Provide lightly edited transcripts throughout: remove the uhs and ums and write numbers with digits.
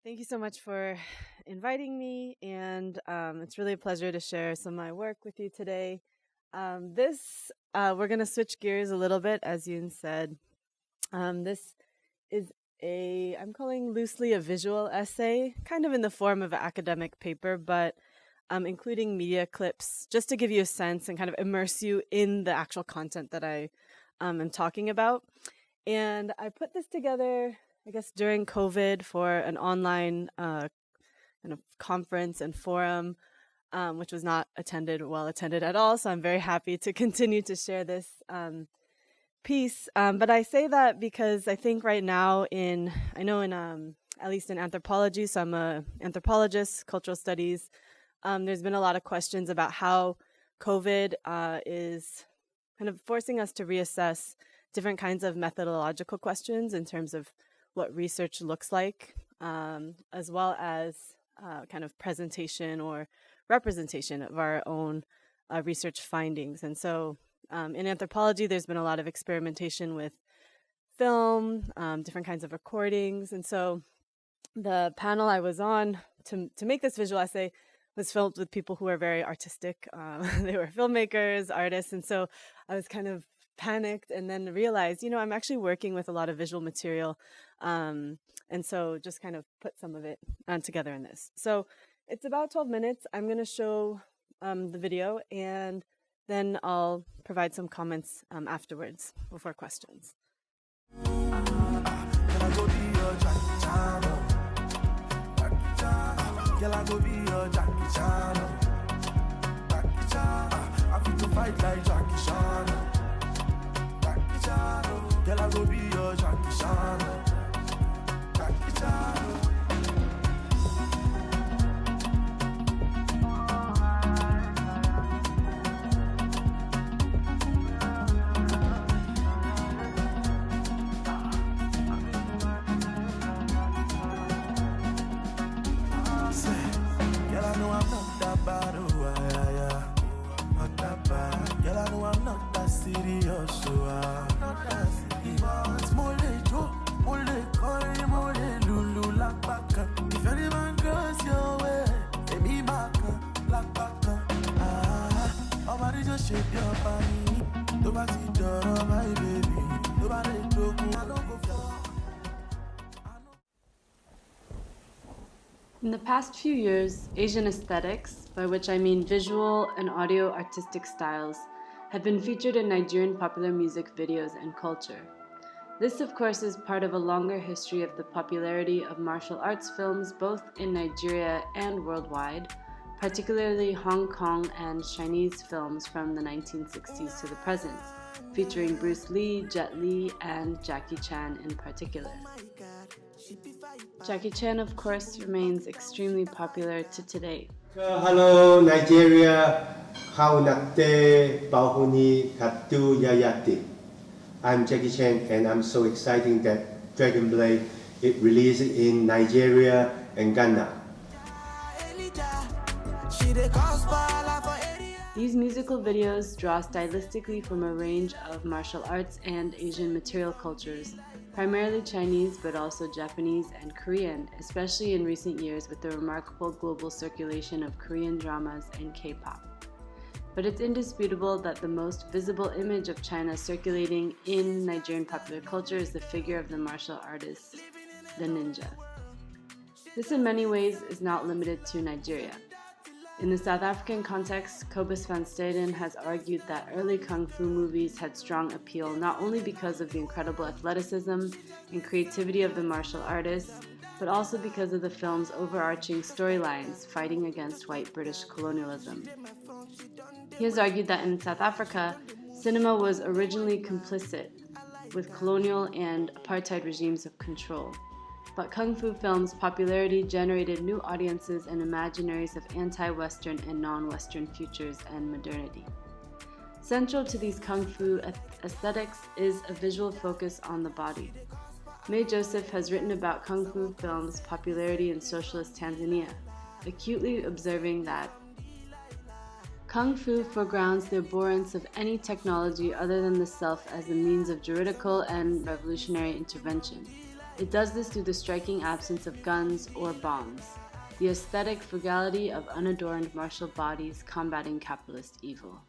Thank you so much for inviting me, and it's really a pleasure to share some of my work with you today. We're going to switch gears a little bit, as Yoon said. This is I'm calling loosely a visual essay, kind of in the form of an academic paper, but including media clips, just to give you a sense and kind of immerse you in the actual content that I am talking about. And I put this together, I guess, during COVID for an online kind of conference and forum, which was not well attended at all. So I'm very happy to continue to share this piece. But I say that because I think right now at least in anthropology, so I'm an anthropologist, cultural studies, there's been a lot of questions about how COVID is kind of forcing us to reassess different kinds of methodological questions in terms of what research looks like, as well as kind of presentation or representation of our own research findings. And so in anthropology, there's been a lot of experimentation with film, different kinds of recordings. And so the panel I was on to make this visual essay was filled with people who are very artistic. They were filmmakers, artists. And so I was kind of panicked and then realized, I'm actually working with a lot of visual material. And so just kind of put some of it together in this. So it's about 12 minutes. I'm going to show the video, and then I'll provide some comments afterwards before questions. In the past few years, Asian aesthetics, by which I mean visual and audio artistic styles, have been featured in Nigerian popular music videos and culture. This, of course, is part of a longer history of the popularity of martial arts films both in Nigeria and worldwide, particularly Hong Kong and Chinese films from the 1960s to the present, featuring Bruce Lee, Jet Li, and Jackie Chan in particular. Jackie Chan, of course, remains extremely popular to today. Hello, Nigeria. Haunakte Bahuni Hatu Yayati. I'm Jackie Chan, and I'm so excited that Dragon Blade is released in Nigeria and Ghana. These musical videos draw stylistically from a range of martial arts and Asian material cultures, primarily Chinese but also Japanese and Korean, especially in recent years with the remarkable global circulation of Korean dramas and K-pop. But it's indisputable that the most visible image of China circulating in Nigerian popular culture is the figure of the martial artist, the ninja. This in many ways is not limited to Nigeria. In the South African context, Cobus van Staden has argued that early kung fu movies had strong appeal not only because of the incredible athleticism and creativity of the martial artists, but also because of the film's overarching storylines fighting against white British colonialism. He has argued that in South Africa, cinema was originally complicit with colonial and apartheid regimes of control. But kung fu films' popularity generated new audiences and imaginaries of anti-Western and non-Western futures and modernity. Central to these kung fu aesthetics is a visual focus on the body. May Joseph has written about kung fu films' popularity in socialist Tanzania, acutely observing that kung fu foregrounds the abhorrence of any technology other than the self as a means of juridical and revolutionary intervention. It does this through the striking absence of guns or bombs, the aesthetic frugality of unadorned martial bodies combating capitalist evil.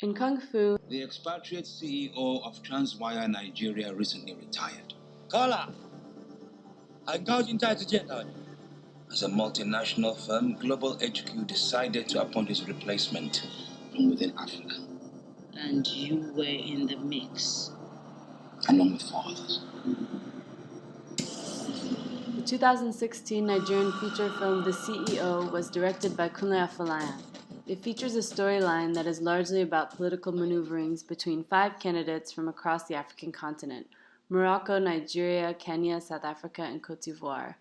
In Kung Fu, the expatriate CEO of Transwire Nigeria recently retired. Kola! As a multinational firm, Global HQ decided to appoint his replacement from within Africa. And you were in the mix? Along with 4 others. The 2016 Nigerian feature film The CEO was directed by Kunle Afolayan. It features a storyline that is largely about political maneuverings between 5 candidates from across the African continent: Morocco, Nigeria, Kenya, South Africa, and Cote d'Ivoire,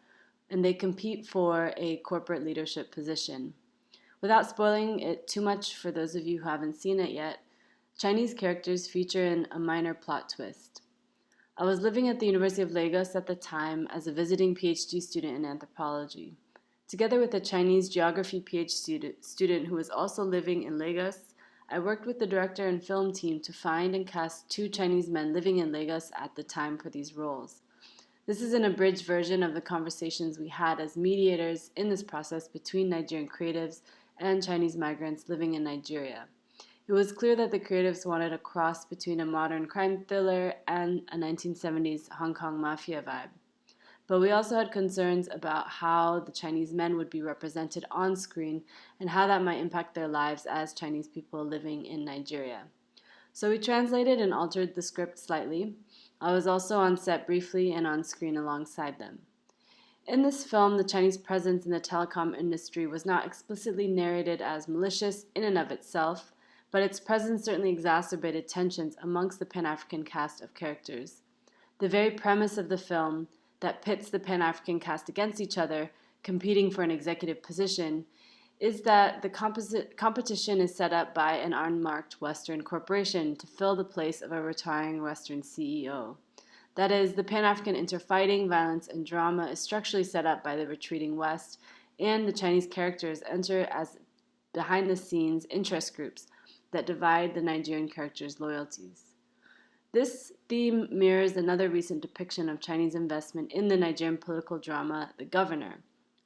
and they compete for a corporate leadership position. Without spoiling it too much for those of you who haven't seen it yet, Chinese characters feature in a minor plot twist. I was living at the University of Lagos at the time as a visiting PhD student in anthropology. Together with a Chinese geography PhD student who was also living in Lagos, I worked with the director and film team to find and cast 2 Chinese men living in Lagos at the time for these roles. This is an abridged version of the conversations we had as mediators in this process between Nigerian creatives and Chinese migrants living in Nigeria. It was clear that the creatives wanted a cross between a modern crime thriller and a 1970s Hong Kong mafia vibe. But we also had concerns about how the Chinese men would be represented on screen and how that might impact their lives as Chinese people living in Nigeria. So we translated and altered the script slightly. I was also on set briefly and on screen alongside them. In this film, the Chinese presence in the telecom industry was not explicitly narrated as malicious in and of itself, but its presence certainly exacerbated tensions amongst the Pan-African cast of characters. The very premise of the film, that pits the Pan-African cast against each other, competing for an executive position, is that the competition is set up by an unmarked Western corporation to fill the place of a retiring Western CEO. That is, the Pan-African interfighting, violence, and drama is structurally set up by the retreating West, and the Chinese characters enter as behind-the-scenes interest groups that divide the Nigerian characters' loyalties. This theme mirrors another recent depiction of Chinese investment in the Nigerian political drama, The Governor,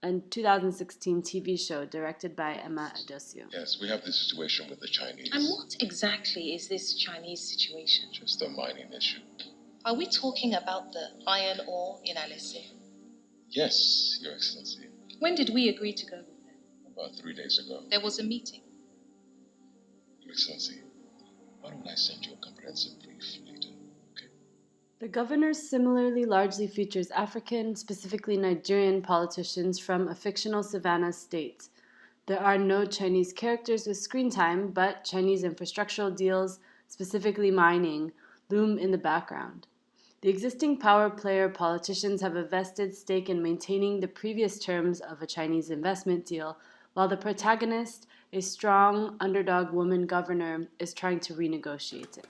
a 2016 TV show directed by Emma Adosio. Yes, we have this situation with the Chinese. And what exactly is this Chinese situation? Just a mining issue. Are we talking about the iron ore in Alese? Yes, Your Excellency. When did we agree to go there? About 3 days ago. There was a meeting. Your Excellency, why don't I send you a comprehensive brief later, okay? The Governor similarly largely features African, specifically Nigerian, politicians from a fictional savannah state. There are no Chinese characters with screen time, but Chinese infrastructural deals, specifically mining, loom in the background. The existing power player politicians have a vested stake in maintaining the previous terms of a Chinese investment deal, while the protagonist, a strong underdog woman governor, is trying to renegotiate it.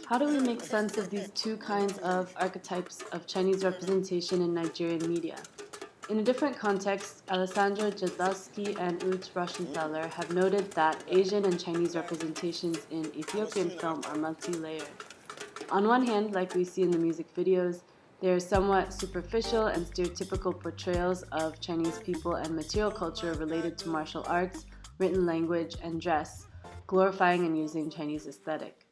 How do we make sense of these 2 kinds of archetypes of Chinese representation in Nigerian media? In a different context, Alessandro Jodlowski and Ute Roschenthaler have noted that Asian and Chinese representations in Ethiopian film are multi-layered. On one hand, like we see in the music videos, they are somewhat superficial and stereotypical portrayals of Chinese people and material culture related to martial arts, written language, and dress, glorifying and using Chinese aesthetic.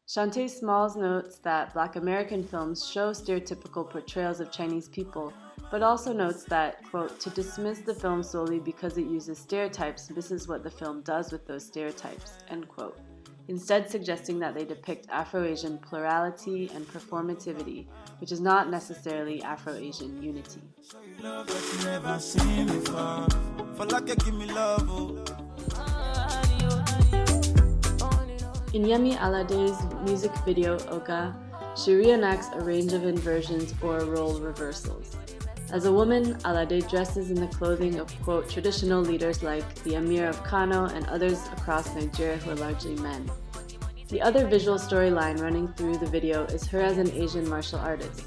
Shantae Smalls notes that Black American films show stereotypical portrayals of Chinese people, but also notes that, quote, to dismiss the film solely because it uses stereotypes misses what the film does with those stereotypes, end quote, instead suggesting that they depict Afro-Asian plurality and performativity, which is not necessarily Afro-Asian unity. In Yemi Alade's music video, Oga, she reenacts a range of inversions or role reversals. As a woman, Alade dresses in the clothing of, quote, traditional leaders like the Emir of Kano and others across Nigeria who are largely men. The other visual storyline running through the video is her as an Asian martial artist.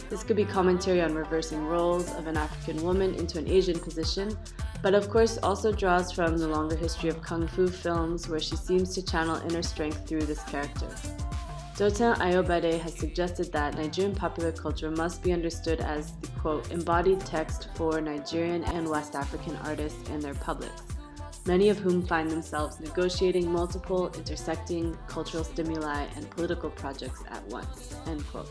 This could be commentary on reversing roles of an African woman into an Asian position, but of course also draws from the longer history of kung fu films where she seems to channel inner strength through this character. Dotun Ayobade has suggested that Nigerian popular culture must be understood as the, quote, embodied text for Nigerian and West African artists and their publics, many of whom find themselves negotiating multiple intersecting cultural stimuli and political projects at once, end quote.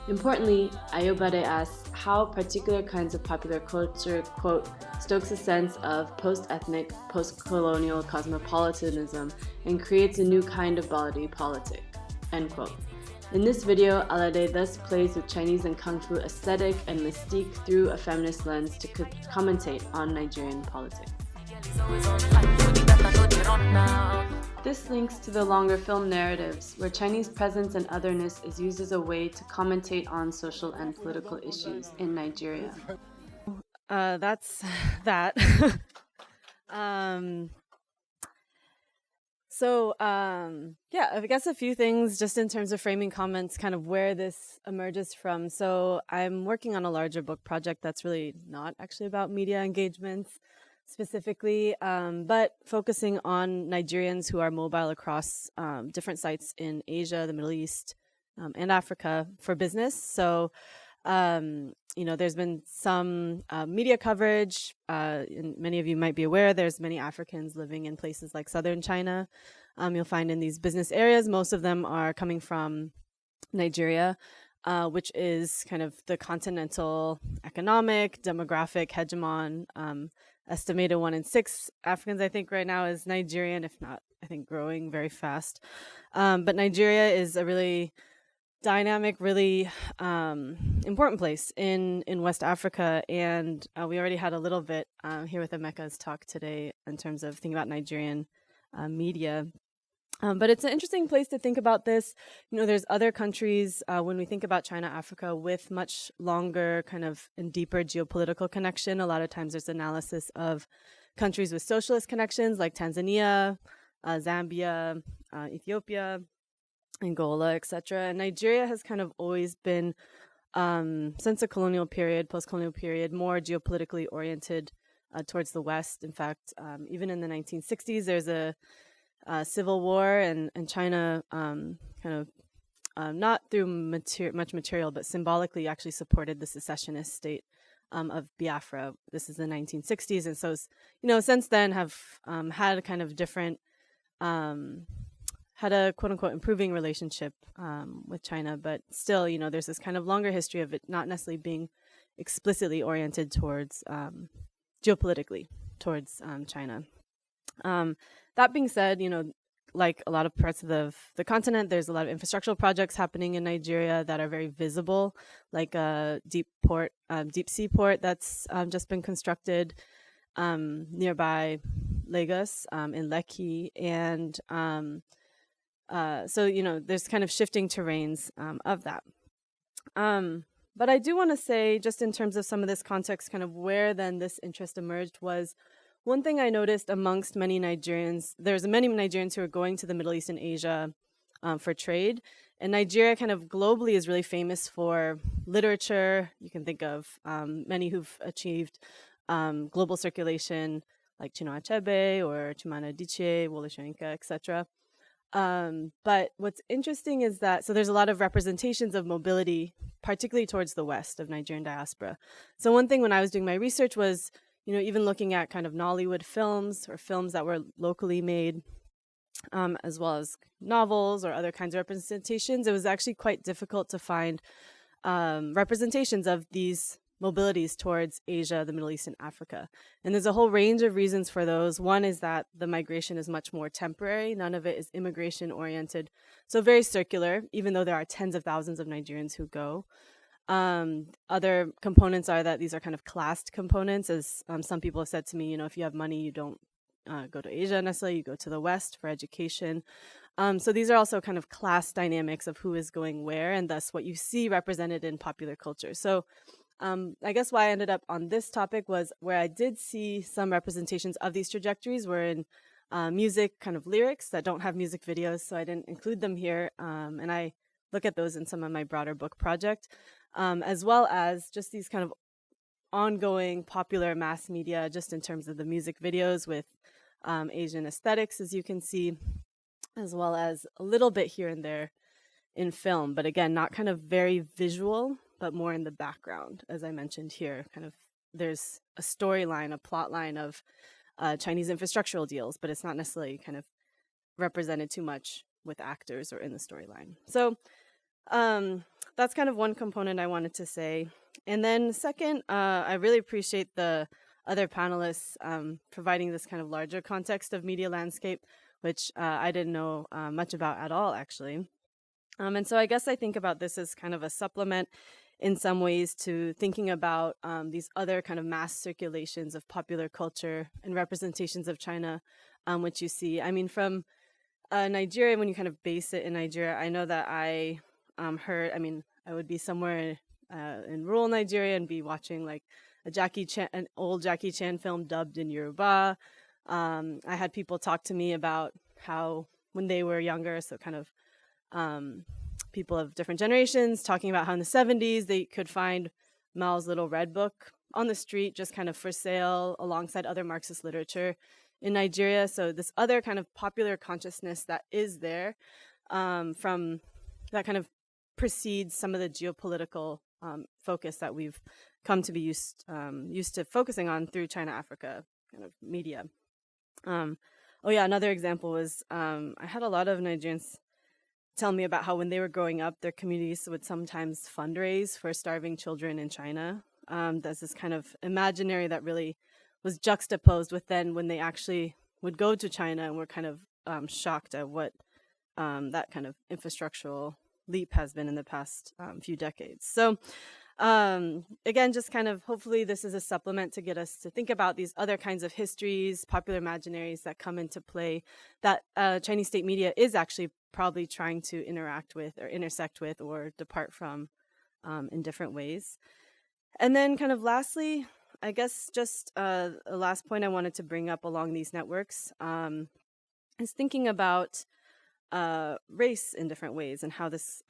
Importantly, Ayobade asks how particular kinds of popular culture, quote, stokes a sense of post-ethnic, post-colonial cosmopolitanism and creates a new kind of body politic, end quote. In this video, Alade thus plays with Chinese and Kung Fu aesthetic and mystique through a feminist lens to commentate on Nigerian politics. This links to the longer film narratives, where Chinese presence and otherness is used as a way to commentate on social and political issues in Nigeria. That's that. Yeah, I guess a few things just in terms of framing comments, kind of where this emerges from. So I'm working on a larger book project that's really not actually about media engagements specifically, but focusing on Nigerians who are mobile across different sites in Asia, the Middle East, and Africa for business. So, there's been some media coverage, and many of you might be aware there's many Africans living in places like southern China. You'll find in these business areas, most of them are coming from Nigeria, which is kind of the continental economic, demographic hegemon. Estimated 1 in 6 Africans, I think, right now is Nigerian, if not, I think, growing very fast. But Nigeria is a really dynamic, really important place in West Africa. And we already had a little bit here with Emeka's talk today in terms of thinking about Nigerian media. But it's an interesting place to think about this. There's other countries when we think about China, Africa, with much longer kind of and deeper geopolitical connection. A lot of times there's analysis of countries with socialist connections like Tanzania, Zambia, Ethiopia, Angola, etc. And Nigeria has kind of always been, since the colonial period, post-colonial period, more geopolitically oriented towards the West. In fact, even in the 1960s, there's a civil war, and China not through much material, but symbolically actually supported the secessionist state of Biafra. This is the 1960s, and so since then have had a kind of different, had a quote unquote improving relationship with China, but still, there's this kind of longer history of it not necessarily being explicitly oriented towards geopolitically towards China. That being said, like a lot of parts of the continent, there's a lot of infrastructural projects happening in Nigeria that are very visible, like a deep sea port that's just been constructed nearby Lagos in Lekki. And so, there's kind of shifting terrains of that. But I do want to say, just in terms of some of this context, kind of where then this interest emerged was, one thing I noticed amongst many Nigerians, there's many Nigerians who are going to the Middle East and Asia for trade. And Nigeria kind of globally is really famous for literature. You can think of many who've achieved global circulation, like Chinua Achebe or Chimamanda Adichie, Wole Soyinka, etc. But what's interesting is that, so there's a lot of representations of mobility, particularly towards the West of Nigerian diaspora. So one thing when I was doing my research was, even looking at kind of Nollywood films or films that were locally made, as well as novels or other kinds of representations, it was actually quite difficult to find representations of these mobilities towards Asia, the Middle East, and Africa. And there's a whole range of reasons for those. One is that the migration is much more temporary. None of it is immigration oriented. So very circular, even though there are tens of thousands of Nigerians who go. Other components are that these are kind of classed components, as some people have said to me, if you have money, you don't go to Asia necessarily, you go to the West for education. So these are also kind of class dynamics of who is going where, and thus what you see represented in popular culture. So I guess why I ended up on this topic was where I did see some representations of these trajectories were in music, kind of lyrics that don't have music videos, so I didn't include them here. And I look at those in some of my broader book project. As well as just these kind of ongoing popular mass media, just in terms of the music videos with Asian aesthetics, as you can see, as well as a little bit here and there in film, but again, not kind of very visual, but more in the background, as I mentioned here. Kind of there's a storyline, a plot line of Chinese infrastructural deals, but it's not necessarily kind of represented too much with actors or in the storyline. So that's kind of one component I wanted to say. And then second, I really appreciate the other panelists providing this kind of larger context of media landscape, which I didn't know much about at all, actually. And so I guess I think about this as kind of a supplement in some ways to thinking about these other kind of mass circulations of popular culture and representations of China, which you see. I mean, from Nigeria, when you kind of base it in Nigeria, I know that I heard, I mean, I would be somewhere in rural Nigeria and be watching like an old Jackie Chan film dubbed in Yoruba. I had people talk to me about how when they were younger, so kind of people of different generations, talking about how in the 70s they could find Mao's Little Red Book on the street, just kind of for sale alongside other Marxist literature in Nigeria. So this other kind of popular consciousness that is there from that kind of precedes some of the geopolitical focus that we've come to be used to focusing on through China-Africa kind of media. Another example was I had a lot of Nigerians tell me about how when they were growing up, their communities would sometimes fundraise for starving children in China. There's this kind of imaginary that really was juxtaposed with then when they actually would go to China and were kind of shocked at what that kind of infrastructural leap has been in the past few decades. So again, just kind of hopefully this is a supplement to get us to think about these other kinds of histories, popular imaginaries that come into play that Chinese state media is actually probably trying to interact with or intersect with or depart from in different ways. And then kind of lastly, I guess just a last point I wanted to bring up along these networks is thinking about race in different ways and how this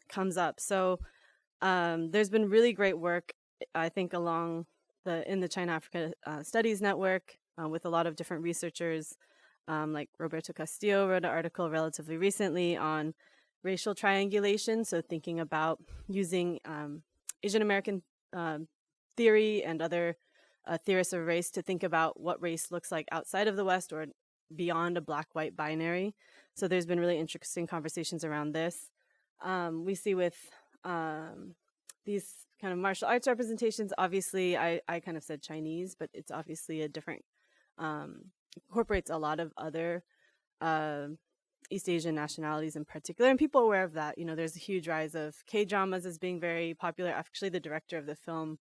comes up. So there's been really great work, I think, in the China-Africa Studies Network with a lot of different researchers, like Roberto Castillo wrote an article relatively recently on racial triangulation. So thinking about using Asian American theory and other theorists of race to think about what race looks like outside of the West or beyond a black-white binary. So there's been really interesting conversations around this. We see with these kind of martial arts representations, obviously, I kind of said Chinese, but it's obviously a different, incorporates a lot of other East Asian nationalities in particular, and people are aware of that. You know, there's a huge rise of K-dramas as being very popular. Actually, the director of the film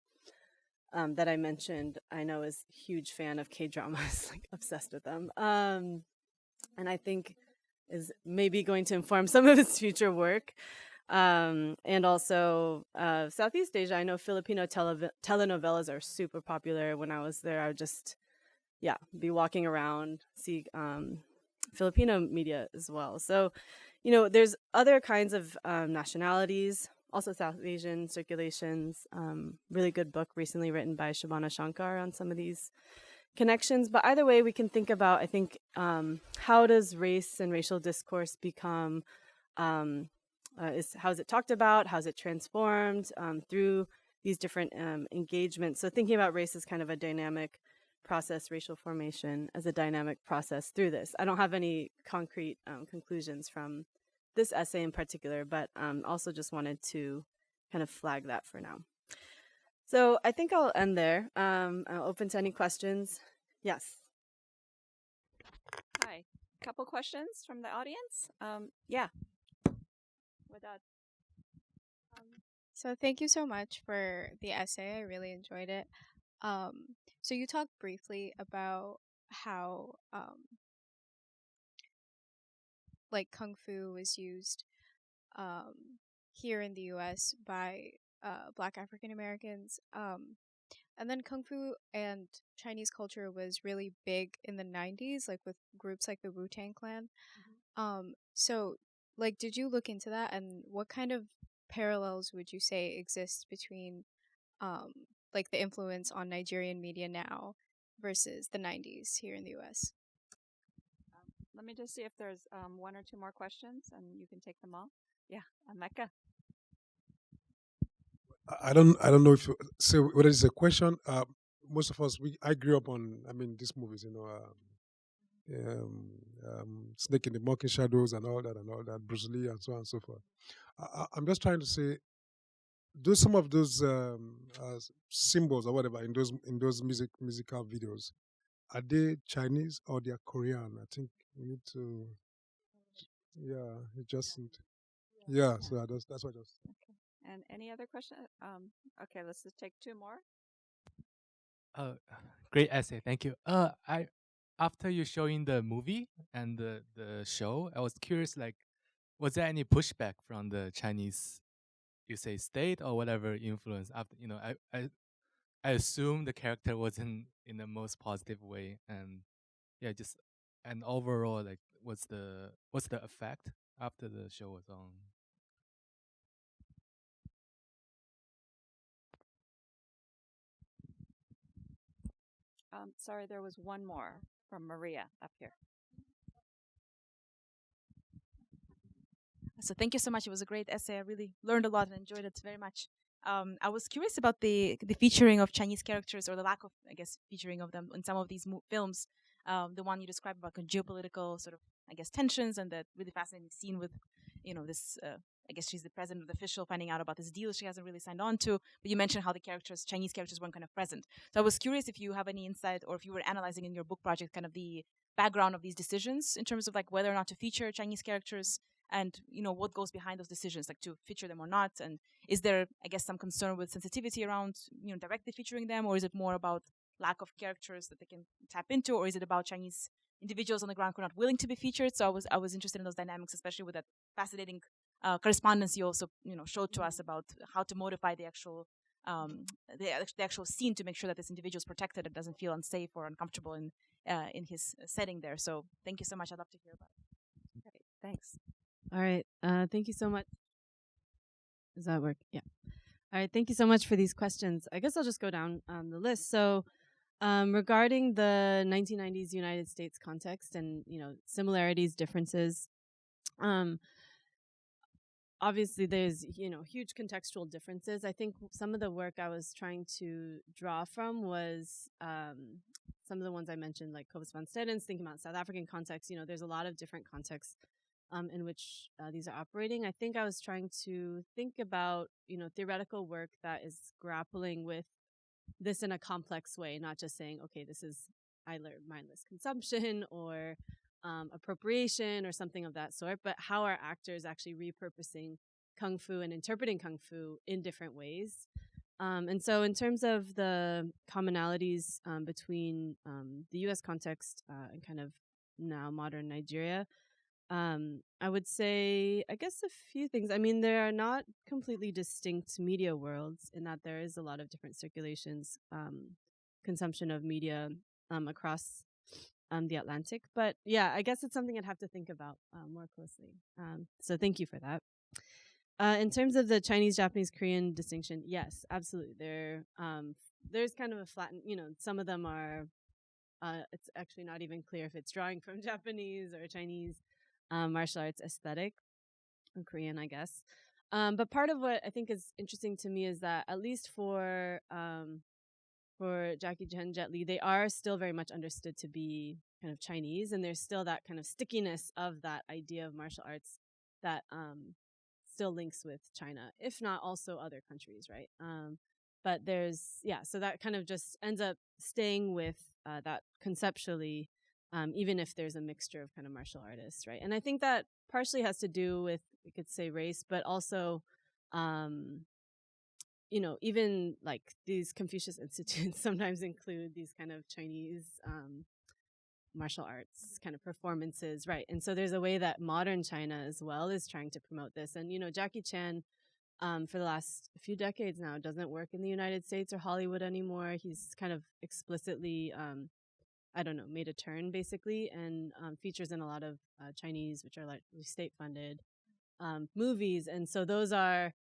that I mentioned, I know is a huge fan of K-dramas, like obsessed with them. And I think is maybe going to inform some of his future work. And also Southeast Asia, I know Filipino telenovelas are super popular. When I was there, I would just, be walking around, see Filipino media as well. So, you know, there's other kinds of nationalities, also South Asian circulations. Really good book recently written by Shabana Shankar on some of these connections. But either way, we can think about, I think, how does race and racial discourse become, how is it talked about? How is it transformed through these different engagements? So thinking about race as kind of a dynamic process, racial formation as a dynamic process through this. I don't have any concrete conclusions from this essay in particular, but also just wanted to kind of flag that for now. So I think I'll end there. I'm open to any questions. Yes. Hi, couple questions from the audience. Yeah. With that. So thank you so much for the essay. I really enjoyed it. So you talked briefly about how like Kung Fu was used here in the US by Black African Americans. And then Kung Fu and Chinese culture was really big in the 90s, like with groups like the Wu-Tang Clan. So like, did you look into that, and what kind of parallels would you say exist between like the influence on Nigerian media now versus the 90s here in the US. Let me just see if there's one or two more questions, and you can take them all. Yeah, Mecca. I don't know if say whether it's a question. Most of us, I grew up on, these movies, Snake in the Monkey Shadows and all that, Bruce Lee and so on and so forth. I'm just trying to say, do some of those symbols or whatever in those musical videos, are they Chinese or they are Korean? I think we need to, yeah, it just, yeah. So that's what I just. And any other question? Okay, let's just take two more. Great essay, thank you. I after you showing the movie and the show, I was curious, like, was there any pushback from the Chinese, you say, state or whatever influence? After, I assume the character wasn't in the most positive way, and yeah, just and overall, like, what's the effect after the show was on? Sorry, there was one more from Maria up here. So thank you so much. It was a great essay. I really learned a lot and enjoyed it very much. I was curious about the featuring of Chinese characters, or the lack of, I guess, featuring of them in some of these films. The one you described about geopolitical sort of, I guess, tensions, and that really fascinating scene with, this. I guess she's the president of the official, finding out about this deal she hasn't really signed on to. But you mentioned how the Chinese characters, weren't kind of present. So I was curious if you have any insight, or if you were analyzing in your book project kind of the background of these decisions in terms of like whether or not to feature Chinese characters, and what goes behind those decisions, like to feature them or not. And is there, I guess, some concern with sensitivity around directly featuring them, or is it more about lack of characters that they can tap into, or is it about Chinese individuals on the ground who are not willing to be featured? So I was interested in those dynamics, especially with that fascinating correspondence you also showed to us about how to modify the actual the actual scene to make sure that this individual is protected and doesn't feel unsafe or uncomfortable in his setting there. So thank you so much. I'd love to hear about it. Great, thanks. All right. Thank you so much. Does that work? Yeah. All right. Thank you so much for these questions. I guess I'll just go down the list. So regarding the 1990s United States context and, similarities, differences, obviously there's, huge contextual differences. I think some of the work I was trying to draw from was some of the ones I mentioned, like Cobus van Stedens, thinking about South African context. There's a lot of different contexts in which these are operating. I think I was trying to think about, theoretical work that is grappling with this in a complex way, not just saying, okay, this is either mindless consumption or appropriation or something of that sort, but how are actors actually repurposing Kung Fu and interpreting Kung Fu in different ways. And so in terms of the commonalities between the U.S. context and kind of now modern Nigeria, I would say, I guess, a few things. I mean, there are not completely distinct media worlds in that there is a lot of different circulations, consumption of media across the Atlantic. But yeah, I guess it's something I'd have to think about more closely. So thank you for that. In terms of the Chinese, Japanese, Korean distinction, yes, absolutely. There's kind of a flattened, some of them are, it's actually not even clear if it's drawing from Japanese or Chinese martial arts aesthetic, or Korean, I guess. But part of what I think is interesting to me is that at least for Jackie Chan, Jet Li, they are still very much understood to be kind of Chinese, and there's still that kind of stickiness of that idea of martial arts that still links with China, if not also other countries, right? But so that kind of just ends up staying with that conceptually, even if there's a mixture of kind of martial artists, right? And I think that partially has to do with, we could say, race, but also even like these Confucius Institutes sometimes include these kind of Chinese martial arts kind of performances, right? And so there's a way that modern China as well is trying to promote this. And, Jackie Chan, for the last few decades now, doesn't work in the United States or Hollywood anymore. He's kind of explicitly, made a turn basically, and features in a lot of Chinese, which are like state-funded movies. And so those are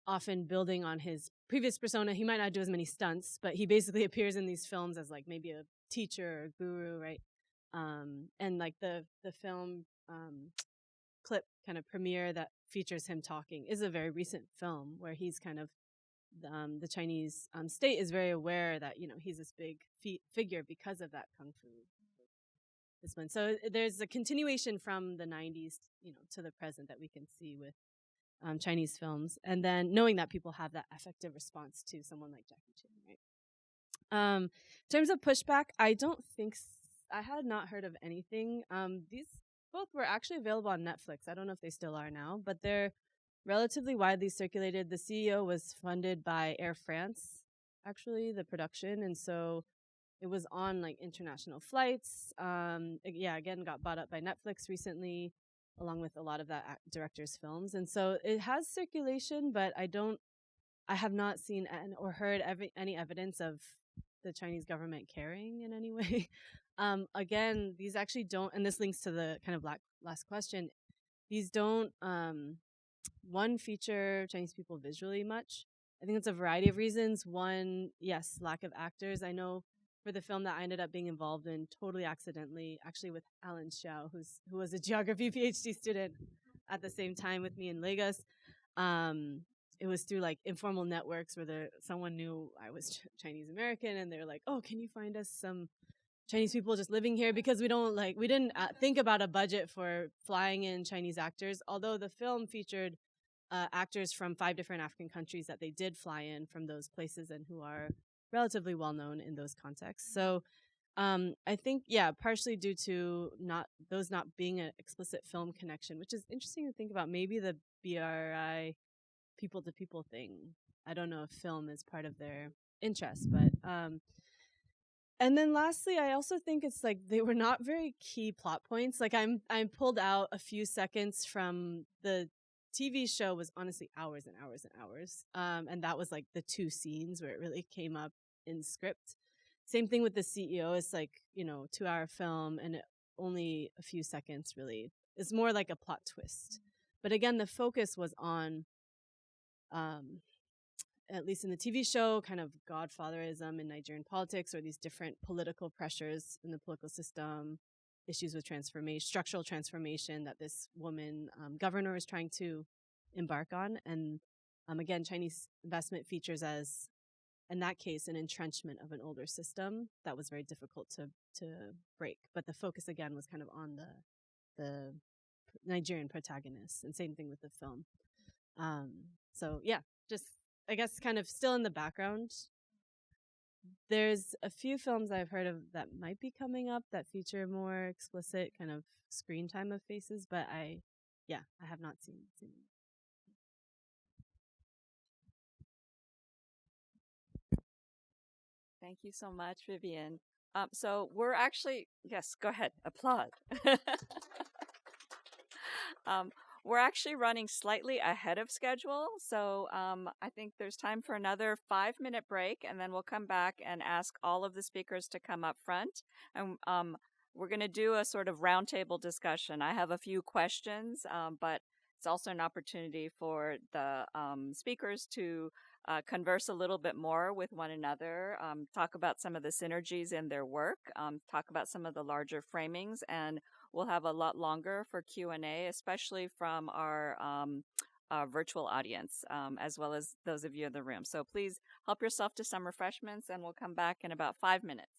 often building on his previous persona. He might not do as many stunts, but he basically appears in these films as like maybe a teacher or guru, right? And like the film clip kind of premiere that features him talking is a very recent film where he's kind of the Chinese state is very aware that he's this big figure because of that kung fu discipline. So there's a continuation from the 90s, to the present that we can see with Chinese films, and then knowing that people have that affective response to someone like Jackie Chan, right? In terms of pushback, I don't think I had not heard of anything. These both were actually available on Netflix. I don't know if they still are now, but they're relatively widely circulated. The CEO was funded by Air France, actually, the production, and so it was on like international flights. Again, got bought up by Netflix recently, along with a lot of that director's films. And so it has circulation, but I have not seen or heard any evidence of the Chinese government caring in any way. Again, these actually don't, and this links to the kind of last question, these don't, one, feature Chinese people visually much. I think it's a variety of reasons. One, yes, lack of actors. I know for the film that I ended up being involved in totally accidentally, actually with Alan Xiao, who was a geography PhD student at the same time with me in Lagos. It was through like informal networks where someone knew I was Chinese American, and they're like, "Oh, can you find us some Chinese people just living here?" Because we didn't think about a budget for flying in Chinese actors. Although the film featured actors from 5 different African countries that they did fly in from those places and who are relatively well known in those contexts. So I think, partially due to not being an explicit film connection, which is interesting to think about. Maybe the BRI people to people thing, I don't know if film is part of their interest, but and then lastly, I also think it's like they were not very key plot points. Like I'm pulled out a few seconds from the TV show was honestly hours and hours and hours. And that was like the 2 scenes where it really came up in script. Same thing with the CEO. It's like, 2-hour film and only a few seconds really. It's more like a plot twist. But again, the focus was on, at least in the TV show, kind of godfatherism in Nigerian politics, or these different political pressures in the political system, issues with structural transformation that this woman governor is trying to embark on. And again, Chinese investment features as, in that case, an entrenchment of an older system that was very difficult to break. But the focus again was kind of on the Nigerian protagonists, and same thing with the film. So yeah, just I guess kind of still in the background. There's a few films I've heard of that might be coming up that feature more explicit kind of screen time of faces, but I have not seen them. Thank you so much, Vivian. So we're actually, yes, go ahead, applaud. We're actually running slightly ahead of schedule, so I think there's time for another 5-minute break, and then we'll come back and ask all of the speakers to come up front. And we're going to do a sort of roundtable discussion. I have a few questions, but it's also an opportunity for the speakers to converse a little bit more with one another, talk about some of the synergies in their work, talk about some of the larger framings, and we'll have a lot longer for Q&A, especially from our virtual audience, as well as those of you in the room. So please help yourself to some refreshments, and we'll come back in about 5 minutes.